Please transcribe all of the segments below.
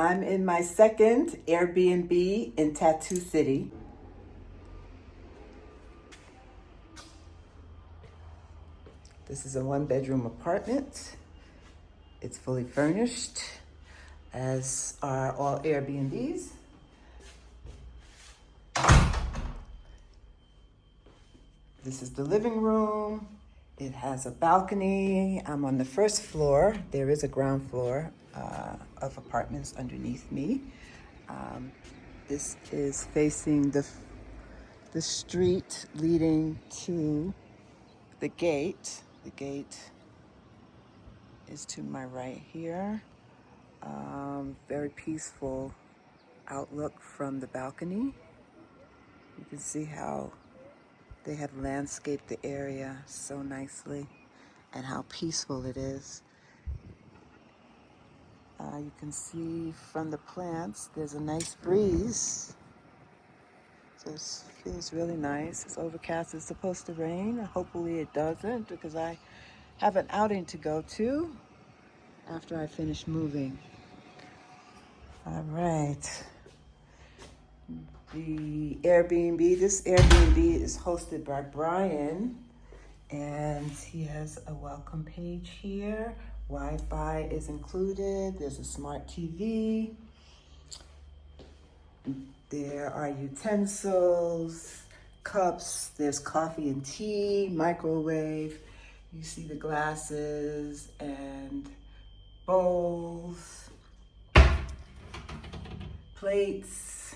I'm in my second Airbnb in Tatu City. This is a one-bedroom apartment. It's fully furnished, as are all Airbnbs. This is the living room. It has a balcony. I'm on the first floor. There is a ground floor of apartments underneath me. This is facing the street leading to the gate. The gate is to my right here. Very peaceful outlook from the balcony. You can see how they have landscaped the area so nicely and how peaceful it is. You can see from the plants, there's a nice breeze. So it feels really nice. It's overcast. It's supposed to rain. Hopefully it doesn't, because I have an outing to go to after I finish moving. All right. This Airbnb is hosted by Brian, and he has a welcome page here. Wi-Fi is included. There's a smart TV. There are utensils, cups. There's coffee and tea, microwave. You see the glasses and bowls, plates.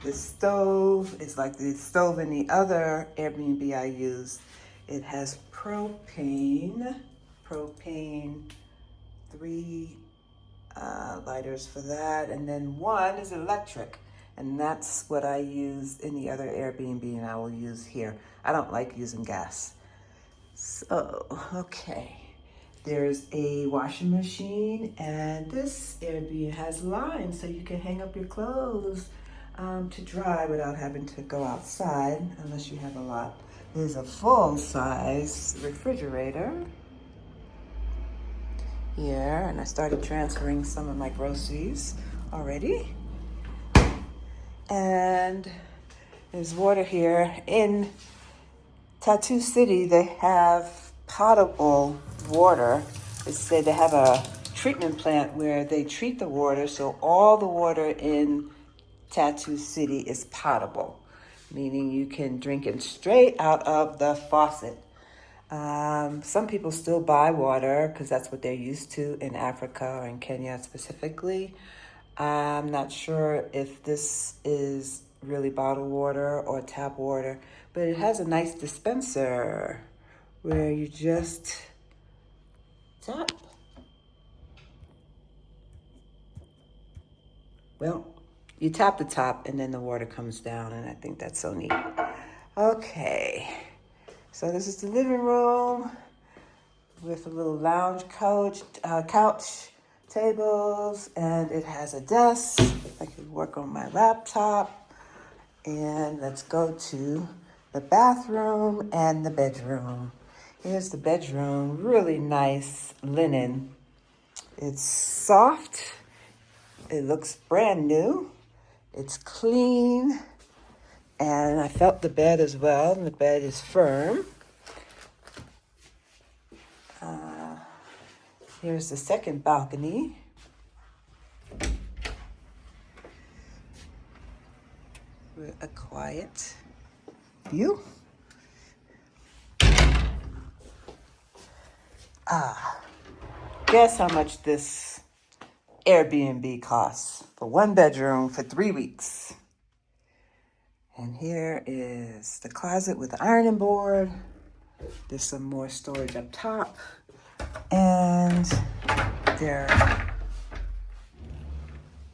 The stove is like the stove in the other Airbnb I used. It has propane, 3 lighters for that, and then 1 is electric, and that's what I used in the other Airbnb and I will use here. I don't like using gas. So, okay. There's a washing machine, and this Airbnb has lines so you can hang up your clothes to dry without having to go outside unless you have a lot. There's a full-size refrigerator here, and I started transferring some of my groceries already. And there's water here. In Tatu City, they have potable water. They say they have a treatment plant where they treat the water, so all the water in Tatu City is potable, meaning you can drink it straight out of the faucet. Some people still buy water because that's what they're used to in Africa or in Kenya specifically. I'm not sure if this is really bottled water or tap water, but it has a nice dispenser where you just tap. Well, you tap the top and then the water comes down, and I think that's so neat. Okay, so this is the living room with a little lounge couch, tables, and it has a desk. I can work on my laptop. And let's go to the bathroom and the bedroom. Here's the bedroom, really nice linen. It's soft. It looks brand new. It's clean. And I felt the bed as well, and the bed is firm. Here's the second balcony. With a quiet view. Guess how much this Airbnb costs for 1 bedroom for 3 weeks. And here is the closet with the ironing board. There's some more storage up top. And here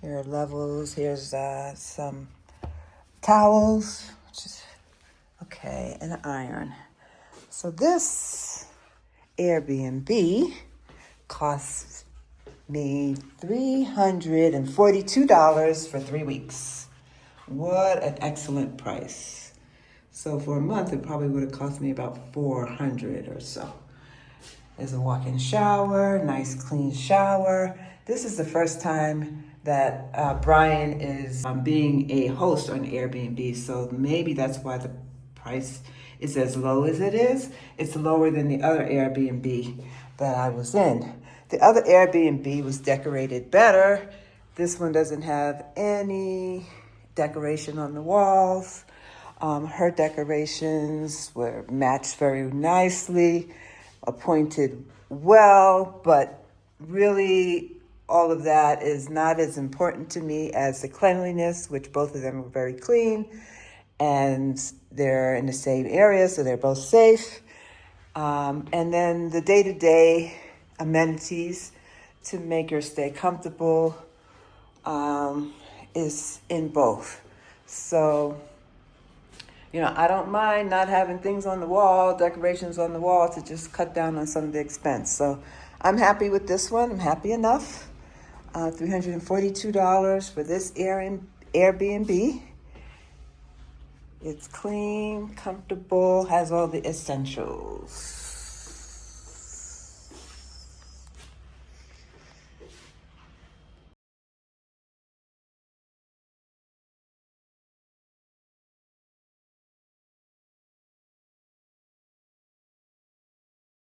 are levels. Here's some towels, which is okay, and an iron. So this Airbnb costs me $342 for 3 weeks. What an excellent price. So for a month, it probably would have cost me about $400 or so. There's a walk-in shower, nice clean shower. This is the first time that Brian is being a host on Airbnb, so maybe that's why the price is as low as it is. It's lower than the other Airbnb that I was in. The other Airbnb was decorated better. This one doesn't have any decoration on the walls. Her decorations were matched very nicely, appointed well, but really all of that is not as important to me as the cleanliness, which both of them were very clean, and they're in the same area, so they're both safe. And then the day-to-day amenities to make your stay comfortable is in both. So, I don't mind not having things on the wall, decorations on the wall, to just cut down on some of the expense. So I'm happy with this one. I'm happy enough. $342 for this Airbnb. It's clean, comfortable, has all the essentials.